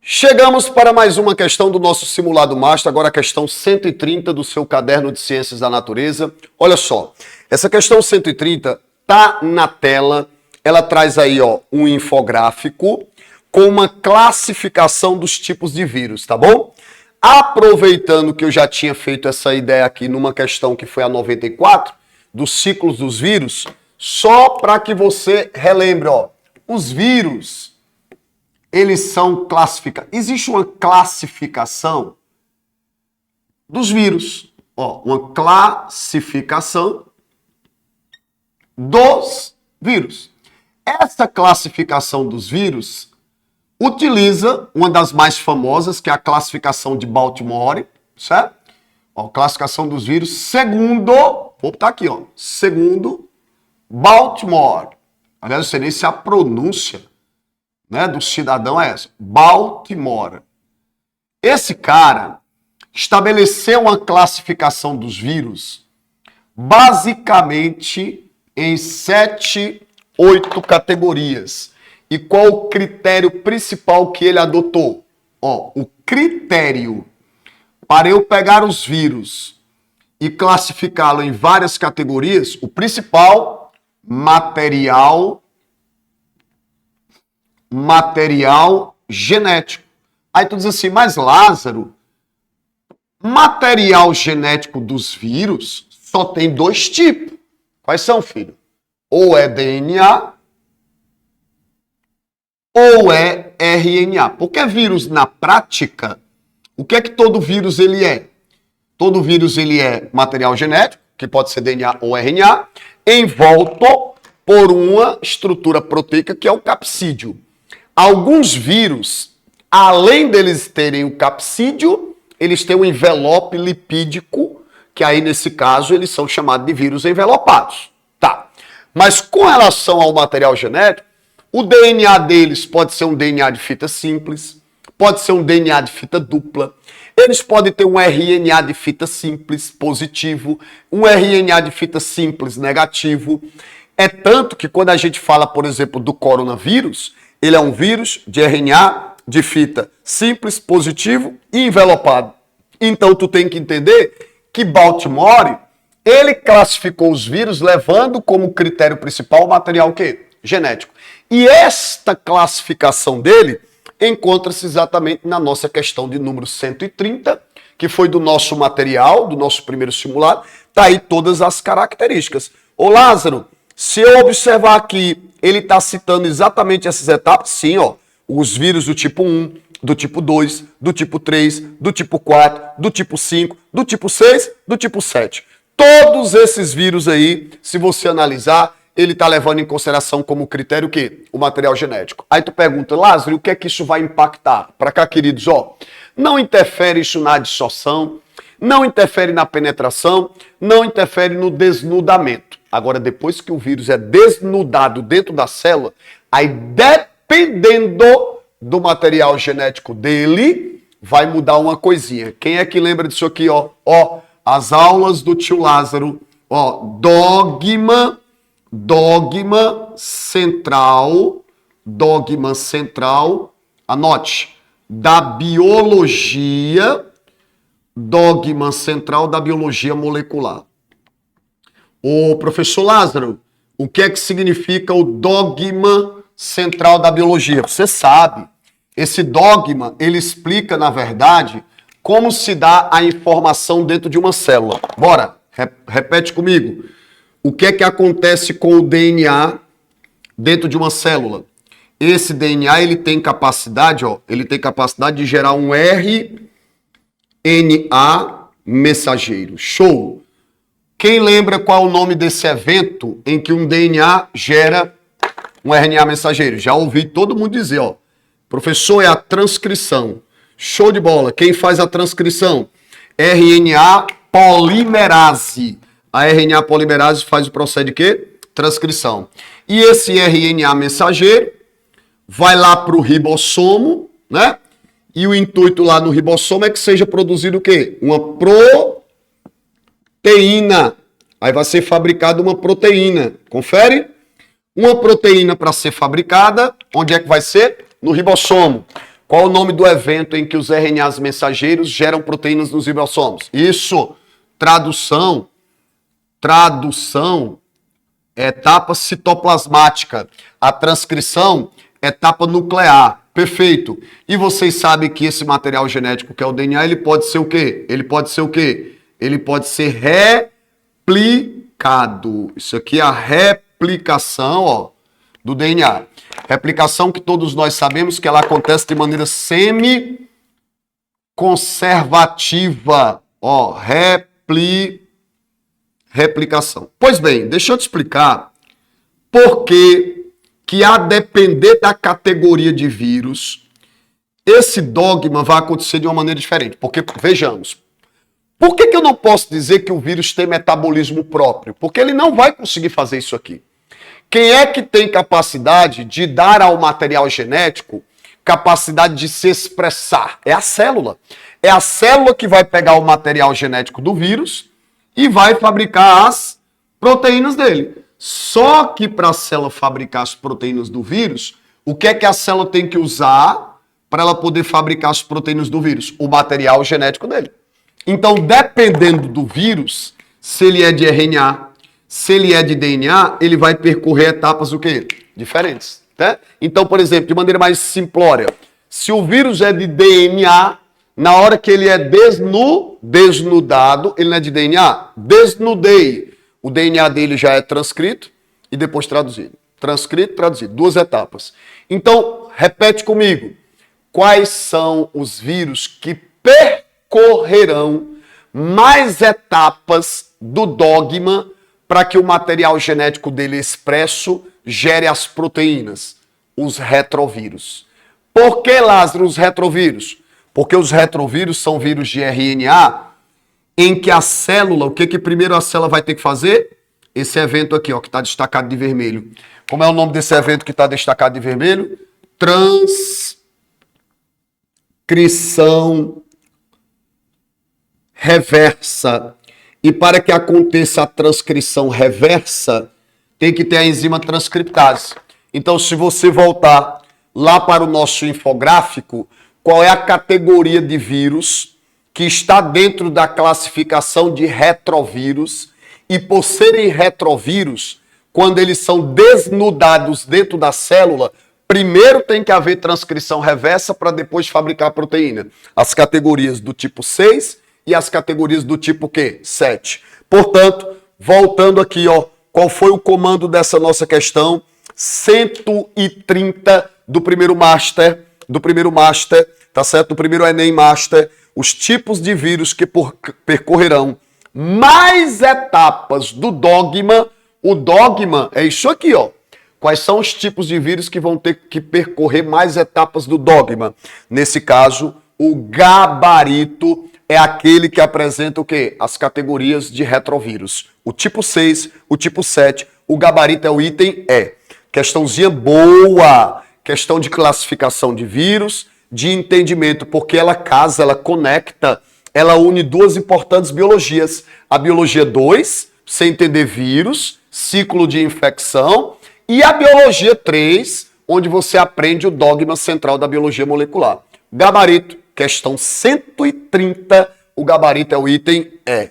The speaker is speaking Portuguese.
Chegamos para mais uma questão do nosso simulado master, agora a questão 130 do seu caderno de Ciências da Natureza. Olha só, essa questão 130 tá na tela, ela traz aí um infográfico com uma classificação dos tipos de vírus, tá bom? Aproveitando que eu já tinha feito essa ideia aqui numa questão que foi a 94, dos ciclos dos vírus, só para que você relembre, os vírus, eles são classificados. Existe uma classificação dos vírus. Uma classificação dos vírus. Essa classificação dos vírus utiliza uma das mais famosas, que é a classificação de Baltimore, certo? Classificação dos vírus segundo, vou botar aqui, segundo Baltimore. Aliás, eu não sei nem se a pronúncia do cidadão é essa. Baltimore. Esse cara estabeleceu uma classificação dos vírus basicamente em 7, 8 categorias. E qual o critério principal que ele adotou? O critério para eu pegar os vírus e classificá-lo em várias categorias, o principal, material genético. Aí tu diz assim, mas Lázaro, material genético dos vírus só tem 2 tipos. Quais são, filho? Ou é DNA ou é RNA. Porque vírus, na prática, o que é que todo vírus ele é? Todo vírus ele é material genético, que pode ser DNA ou RNA, envolto por uma estrutura proteica que é o capsídeo. Alguns vírus, além deles terem o capsídeo, eles têm um envelope lipídico, que aí nesse caso eles são chamados de vírus envelopados. Tá. Mas com relação ao material genético, o DNA deles pode ser um DNA de fita simples, pode ser um DNA de fita dupla, eles podem ter um RNA de fita simples positivo, um RNA de fita simples negativo. É tanto que quando a gente fala, por exemplo, do coronavírus, ele é um vírus de RNA de fita simples, positivo e envelopado. Então tu tem que entender que Baltimore, ele classificou os vírus levando como critério principal o material o quê? Genético. E esta classificação dele encontra-se exatamente na nossa questão de número 130, que foi do nosso material, do nosso primeiro simulado. Tá aí todas as características. Ô Lázaro, se eu observar aqui, ele está citando exatamente essas etapas, sim, os vírus do tipo 1, do tipo 2, do tipo 3, do tipo 4, do tipo 5, do tipo 6, do tipo 7. Todos esses vírus aí, se você analisar, ele está levando em consideração como critério o quê? O material genético. Aí tu pergunta, Lázaro, o que é que isso vai impactar? Para cá, queridos, não interfere isso na adsorção, não interfere na penetração, não interfere no desnudamento. Agora, depois que o vírus é desnudado dentro da célula, aí dependendo do material genético dele, vai mudar uma coisinha. Quem é que lembra disso aqui, as aulas do tio Lázaro, dogma central, anote, da biologia, dogma central da biologia molecular. Ô, professor Lázaro, o que é que significa o dogma central da biologia? Você sabe, esse dogma, ele explica, na verdade, como se dá a informação dentro de uma célula. Bora, repete comigo. O que é que acontece com o DNA dentro de uma célula? Esse DNA, ele tem capacidade, de gerar um RNA mensageiro. Show! Quem lembra qual é o nome desse evento em que um DNA gera um RNA mensageiro? Já ouvi todo mundo dizer, professor, é a transcrição. Show de bola. Quem faz a transcrição? RNA polimerase. A RNA polimerase faz o processo de quê? Transcrição. E esse RNA mensageiro vai lá para o ribossomo, né? E o intuito lá no ribossomo é que seja produzido o quê? Uma proteína. Aí vai ser fabricada uma proteína. Confere? Uma proteína para ser fabricada, onde é que vai ser? No ribossomo. Qual o nome do evento em que os RNAs mensageiros geram proteínas nos ribossomos? Isso, tradução, etapa citoplasmática. A transcrição, etapa nuclear. Perfeito. E vocês sabem que esse material genético, que é o DNA, ele pode ser o quê? Ele pode ser replicado. Isso aqui é a replicação, ó, do DNA. Replicação que todos nós sabemos que ela acontece de maneira semi-conservativa. Ó, replicação. Pois bem, deixa eu te explicar por que a depender da categoria de vírus, esse dogma vai acontecer de uma maneira diferente. Porque, vejamos, por que eu não posso dizer que o vírus tem metabolismo próprio? Porque ele não vai conseguir fazer isso aqui. Quem é que tem capacidade de dar ao material genético capacidade de se expressar? É a célula. É a célula que vai pegar o material genético do vírus e vai fabricar as proteínas dele. Só que para a célula fabricar as proteínas do vírus, o que é que a célula tem que usar para ela poder fabricar as proteínas do vírus? O material genético dele. Então, dependendo do vírus, se ele é de RNA, se ele é de DNA, ele vai percorrer etapas o quê? Diferentes. Né? Então, por exemplo, de maneira mais simplória, se o vírus é de DNA, na hora que ele é desnudado, ele não é de DNA? Desnudei. O DNA dele já é transcrito e depois traduzido. Transcrito, traduzido. 2 etapas. Então, repete comigo. Quais são os vírus que percorrerão mais etapas do dogma para que o material genético dele expresso gere as proteínas? Os retrovírus. Por que, Lázaro, os retrovírus? Porque os retrovírus são vírus de RNA em que a célula, o que primeiro a célula vai ter que fazer? Esse evento aqui, ó, que está destacado de vermelho. Como é o nome desse evento que está destacado de vermelho? Transcrição reversa. E para que aconteça a transcrição reversa, tem que ter a enzima transcriptase. Então, se você voltar lá para o nosso infográfico, qual é a categoria de vírus que está dentro da classificação de retrovírus? E por serem retrovírus, quando eles são desnudados dentro da célula, primeiro tem que haver transcrição reversa para depois fabricar a proteína. As categorias do tipo 6 e as categorias do tipo quê? 7. Portanto, voltando aqui, ó, qual foi o comando dessa nossa questão? 130 do primeiro Master, tá certo? Do primeiro Enem Master, os tipos de vírus que percorrerão mais etapas do dogma. O dogma é isso aqui, ó. Quais são os tipos de vírus que vão ter que percorrer mais etapas do dogma? Nesse caso, o gabarito é aquele que apresenta o quê? As categorias de retrovírus. O tipo 6, o tipo 7, o gabarito é o item E. Questãozinha boa, questão de classificação de vírus, de entendimento, porque ela casa, ela conecta, ela une 2 importantes biologias. A biologia 2, você entender vírus, ciclo de infecção, e a biologia 3, onde você aprende o dogma central da biologia molecular. Gabarito, questão 130, o gabarito é o item E.